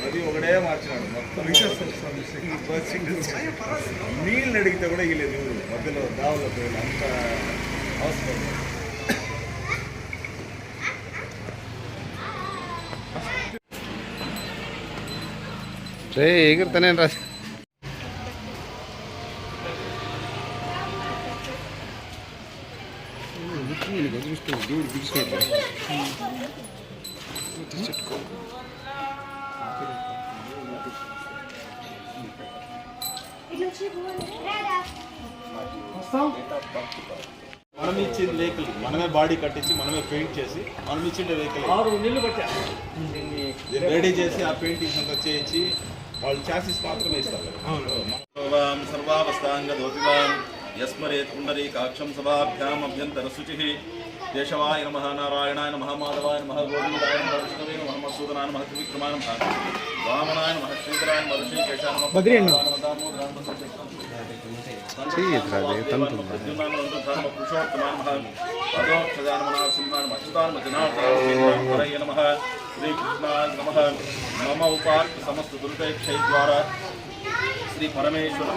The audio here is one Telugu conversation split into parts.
అది ఒకటే మార్చినాడు మొత్తం నీళ్ళు అడిగితే కూడా ఇవ్వలేదు ఎవరు మధ్యలో దావులో పోయి అంత అవసరం. ఎగురుతానే రాసి దేవుడు పిలుచుకోవట్లేదు. మనం ఇచ్చింది వెహికల్ మనమే బాడీ కట్టించి మనమే పెయింట్ చేసి మనం ఇచ్చిండే వెహికల్ రెడీ చేసి ఆ పెయింటింగ్స్ అంతా చేయించి వాళ్ళు చాసిస్ మాత్రమే ఇస్తారు. సర్వావస్థాంగోతివాం యస్మరేత్ పుండరీకాక్షం సభాభ్యాం అభ్యంతర శుచి దేశవాయ నమః నారాయణాయ నమః మాధవాయ నమః గోవిందాయ నమః విష్ణవే నమః మధుసూదనాయ నమః త్రివిక్రమాయ నమః వామనాయ నమః శ్రీధరాయ నమః ఋషికేశాయ నమః దామోదరాయ నమః मम उपार्थ समस्त दुर्दैक्षय द्वारा श्री परमेश्वर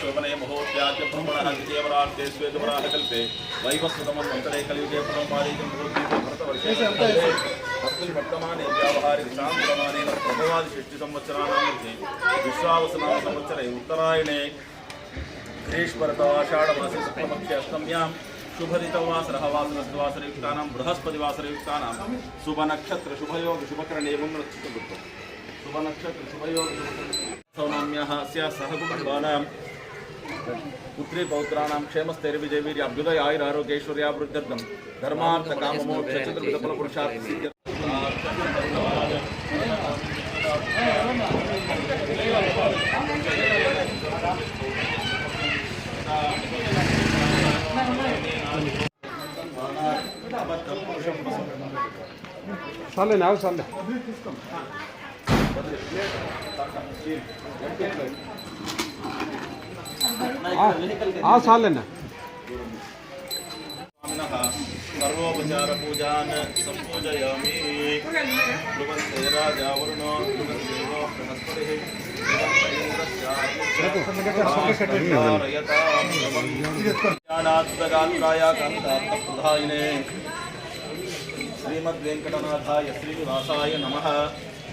शोभने महोत्याज्य ब्रह्मण द्वितीयवरार्थे श्वेतवराहकल्पे वैवस्वतमन्तरे कलियुगे परमारीजं भरतवर्षे वर्तमाने व्यावहारिक शान्तमानेन प्रभवादि 6 संवत्सराणां मध्ये विश्वावसनाम संवत्सरे उत्तरायणे ग्रीष्मर्तवाषाढमासे शुक्लपक्षे अष्टम्यां शुभरितवासरः वासरस्वासरयुक्तानां बृहस्पतिवासरयुक्तानां शुभनक्षत्र शुभयोग शुभकरणे मंगलचित्तगुप्तं शुभनक्षत्र शुभयोग सौनाम्याः अस्याः सहकुटुम्बानां पुत्री पौत्राणां क्षेमस्थैर्यविजयवीर्य अभ्युदय आयुरारोग्यैश्वर्याभिवृद्ध्यर्थं धर्मार्थ काममोक्ष चतुर्विधफलपुरुषार्थसिद्ध्यर्थं साले ना साले साले ना सर्वोपचार पूजान संपूजयामि ध्रुवन्ते राजा वरुणो ध्रुवन्देवो बृहस्पतिः ज्ञानात्मगात्राय कान्तात्मप्रधायिने श्रीमद्वेंकटनाथाय श्रीनिवासाय नमः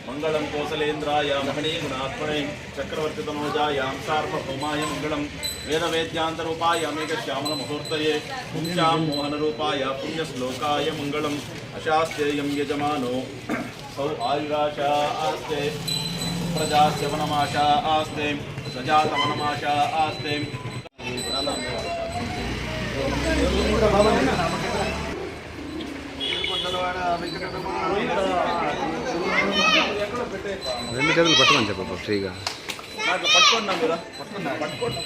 मंगलम कौसलेन्द्राय महनीगुणात्मने चक्रवर्तितनोजायां सार्वभौमाय मंगलम वेदवेद्यान्तरूपाय मेघश्यामलमुहूर्तये पुंसां मोहनरूपाय पुण्यश्लोकाय मंगलम अशास्तेयं यजमानो सौ आयुराशा आस्ते प्रजास्य वनमाशा आस्ते सजातवनमाशा आस्ते రెండు చేతులు పట్టుకొని చెప్పు ఫ్రీగా పట్టుకోండి కదా పట్టుకోండి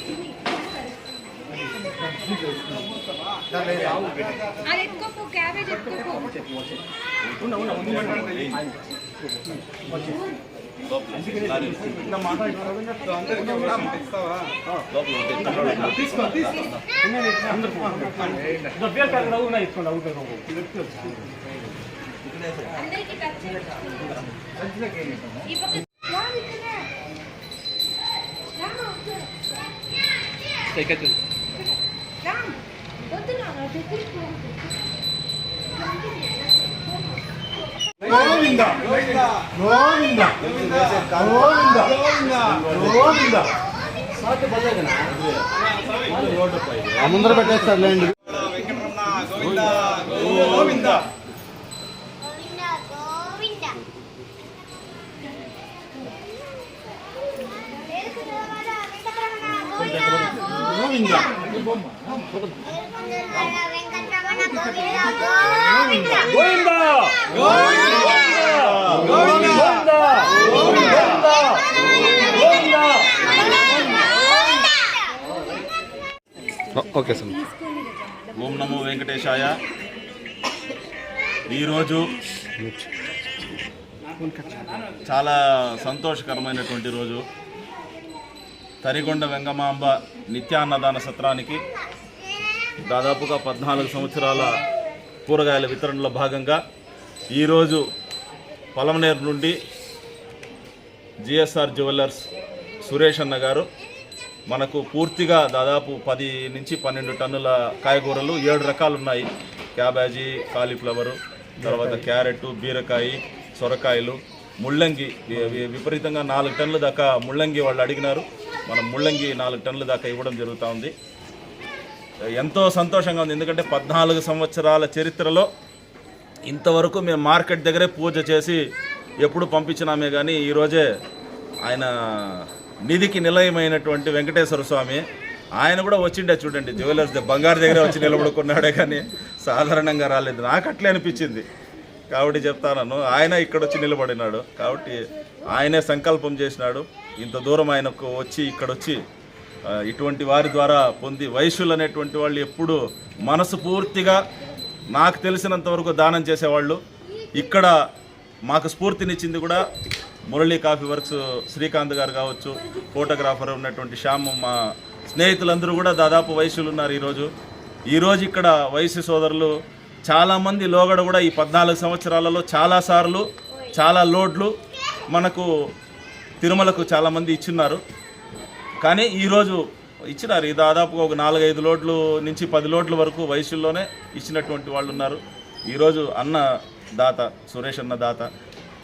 గోవింద గోవింద గోవింద గోవింద ముందర పెట్టేస్తారు లేండి గోవింద గోవింద గోవింద గోవింద ఓకే సార్. ఓం నమో వెంకటేశాయ. ఈరోజు చాలా సంతోషకరమైనటువంటి రోజు. తరిగొండ వెంగమాంబ నిత్యాన్నదాన సత్రానికి దాదాపుగా 14 సంవత్సరాల కూరగాయల వితరణలో భాగంగా ఈరోజు పలమనేరు నుండి జిఎస్ఆర్ జ్యువెలర్స్ సురేష్ అన్న గారు మనకు పూర్తిగా దాదాపు 10 నుంచి 12 టన్నుల కాయగూరలు 7 రకాలు ఉన్నాయి. క్యాబేజీ, కాలీఫ్లవరు, తర్వాత క్యారెట్, బీరకాయ, సొరకాయలు, ముల్లంగి విపరీతంగా 4 టన్నుల దాకా ముల్లంగి వాళ్ళు అడిగినారు. మనం ముల్లంగి 4 టన్నుల దాకా ఇవ్వడం జరుగుతూ ఉంది. ఎంతో సంతోషంగా ఉంది. ఎందుకంటే 14 సంవత్సరాల చరిత్రలో ఇంతవరకు మేము మార్కెట్ దగ్గరే పూజ చేసి ఎప్పుడు పంపించినామే కానీ ఈరోజే ఆయన నిధికి నిలయమైనటువంటి వెంకటేశ్వర స్వామి ఆయన కూడా వచ్చిండే చూడండి. జ్యువెలర్స్ బంగారు దగ్గరే వచ్చి నిలబడుకున్నాడే కానీ సాధారణంగా రాలేదు. నాకు అట్లే అనిపించింది కాబట్టి చెప్తాను. ఆయన ఇక్కడ వచ్చి నిలబడినాడు కాబట్టి ఆయనే సంకల్పం చేసినాడు. ఇంత దూరం ఆయనకు వచ్చి ఇక్కడొచ్చి ఇటువంటి వారి ద్వారా పొంది వైశ్యులు అనేటువంటి వాళ్ళు ఎప్పుడు మనసు పూర్తిగా నాకు తెలిసినంత వరకు దానం చేసేవాళ్ళు. ఇక్కడ మాకు స్ఫూర్తినిచ్చింది కూడా మురళీ కాఫీ వర్క్స్ శ్రీకాంత్ గారు కావచ్చు, ఫోటోగ్రాఫర్ ఉన్నటువంటి శ్యామ్, మా స్నేహితులందరూ కూడా దాదాపు వైశ్యులు ఉన్నారు. ఈరోజు ఇక్కడ వైశ్య సోదరులు చాలామంది లోగడ కూడా ఈ 14 సంవత్సరాలలో చాలాసార్లు చాలా లోడ్లు మనకు తిరుమలకు చాలామంది ఇచ్చిన్నారు. కానీ ఈరోజు ఇచ్చినారు. ఈ దాదాపుగా ఒక 4-5 లోడ్లు నుంచి 10 లోడ్ల వరకు వైశ్యుల్లోనే ఇచ్చినటువంటి వాళ్ళు ఉన్నారు. ఈరోజు అన్న దాత సురేష్ అన్న దాత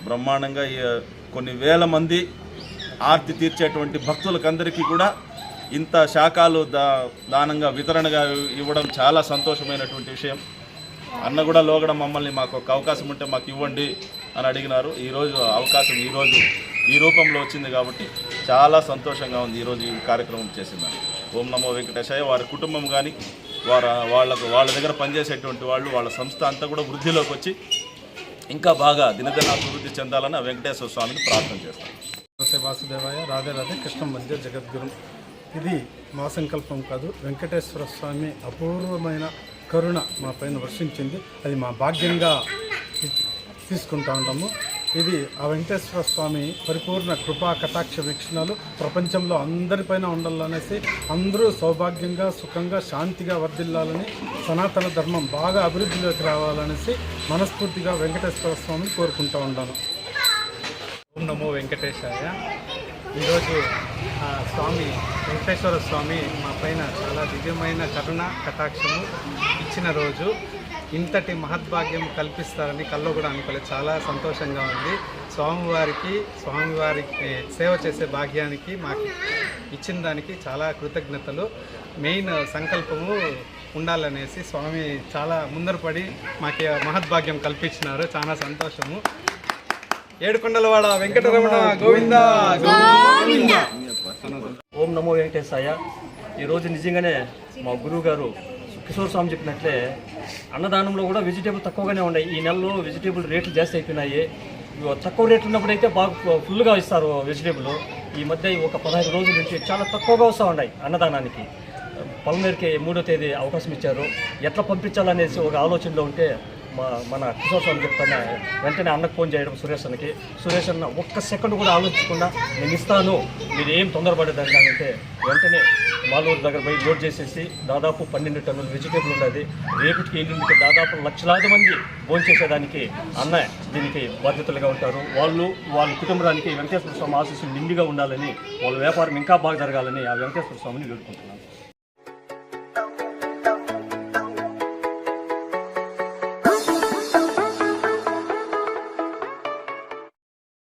బ్రహ్మాండంగా కొన్ని వేల మంది ఆర్తి తీర్చేటువంటి భక్తులకందరికీ కూడా ఇంత శాఖలు దానంగా వితరణగా ఇవ్వడం చాలా సంతోషమైనటువంటి విషయం. అన్న కూడా లోగడ మమ్మల్ని మాకు ఒక అవకాశం ఉంటే మాకు ఇవ్వండి అని అడిగినారు. ఈరోజు అవకాశం ఈ రూపంలో వచ్చింది కాబట్టి చాలా సంతోషంగా ఉంది ఈరోజు ఈ కార్యక్రమం చేసిందని. ఓం నమో వెంకటేశాయ. వారి కుటుంబం కానీ వాళ్ళ దగ్గర పనిచేసేటువంటి వాళ్ళు, వాళ్ళ సంస్థ అంతా కూడా వృద్ధిలోకి వచ్చి ఇంకా బాగా దినదిన అభివృద్ధి చెందాలని వెంకటేశ్వర స్వామిని ప్రార్థన చేస్తాను. నమస్తే వాసుదేవాయ. రాధే రాధే. కృష్ణ మధ్య జగద్గురు. ఇది మా సంకల్పం కాదు, వెంకటేశ్వర స్వామి అపూర్వమైన కరుణ మా పైన వర్షించింది. అది మా భాగ్యంగా తీసుకుంటా ఉంటాము. ఇది ఆ వెంకటేశ్వర స్వామి పరిపూర్ణ కృపా కటాక్ష వీక్షణాలు ప్రపంచంలో అందరిపైన ఉండాలనేసి, అందరూ సౌభాగ్యంగా సుఖంగా శాంతిగా వర్ధిల్లాలని, సనాతన ధర్మం బాగా అభివృద్ధిలోకి రావాలనేసి మనస్ఫూర్తిగా వెంకటేశ్వర స్వామిని కోరుకుంటూ ఉన్నాను. ఓం నమో వెంకటేశాయ. ఈరోజు స్వామి వెంకటేశ్వర స్వామి మా పైన చాలా దివ్యమైన కరుణ కటాక్షము ఇచ్చిన రోజు. ఇంతటి మహద్భాగ్యం కల్పిస్తారని కల్లో కూడా అనుకోలేదు. చాలా సంతోషంగా ఉంది. స్వామివారికి సేవ చేసే భాగ్యానికి మాకు ఇచ్చిన దానికి చాలా కృతజ్ఞతలు. మెయిన్ సంకల్పము ఉండాలనేసి స్వామి చాలా ముందరపడి మాకు మహద్భాగ్యం కల్పించినారు. చాలా సంతోషము. ఏడుకొండలవాడ వెంకటరమణ గోవింద గోవింద. ఓం నమో వెంకటేశాయ. ఈరోజు నిజంగానే మా గురువు గారు కిషోర్ స్వామి చెప్పినట్లే అన్నదానంలో కూడా వెజిటేబుల్ తక్కువగానే ఉన్నాయి. ఈ నెలలో వెజిటేబుల్ రేట్లు జాస్తి అయిపోయినాయి. తక్కువ రేట్లు ఉన్నప్పుడు అయితే బాగా ఫుల్గా ఇస్తారు వెజిటేబుల్. ఈ మధ్య ఒక 15 రోజుల నుంచి చాలా తక్కువగా వస్తూ ఉన్నాయి అన్నదానానికి. పలమనేరుకి 3వ తేదీ అవకాశం ఇచ్చారు. ఎట్లా పంపించాలనేసి ఒక ఆలోచనలో ఉంటే మన కిషోర్ స్వామి చెప్తానే వెంటనే అన్నకు ఫోన్ చేయడం సురేష్ అన్న ఒక్క సెకండ్ కూడా ఆలోచించకుండా నేను ఇస్తాను, మీరు ఏం తొందరపడేదాన్ని అంటే వెంటనే మాలూరు దగ్గర పోయి లోడ్ చేసేసి దాదాపు 12 టన్నుల వెజిటేబుల్ ఉన్నది. రేపటికి ఎల్లుండికి దాదాపు లక్షలాది మంది భోంచేసేదానికి అన్న దీనికి బాధ్యతలుగా ఉంటారు. వాళ్ళ కుటుంబానికి వెంకటేశ్వర స్వామి ఆశీస్సులు నిండుగా ఉండాలని, వాళ్ళ వ్యాపారం ఇంకా బాగా జరగాలని ఆ వెంకటేశ్వర స్వామిని వేడుకుంటున్నాను.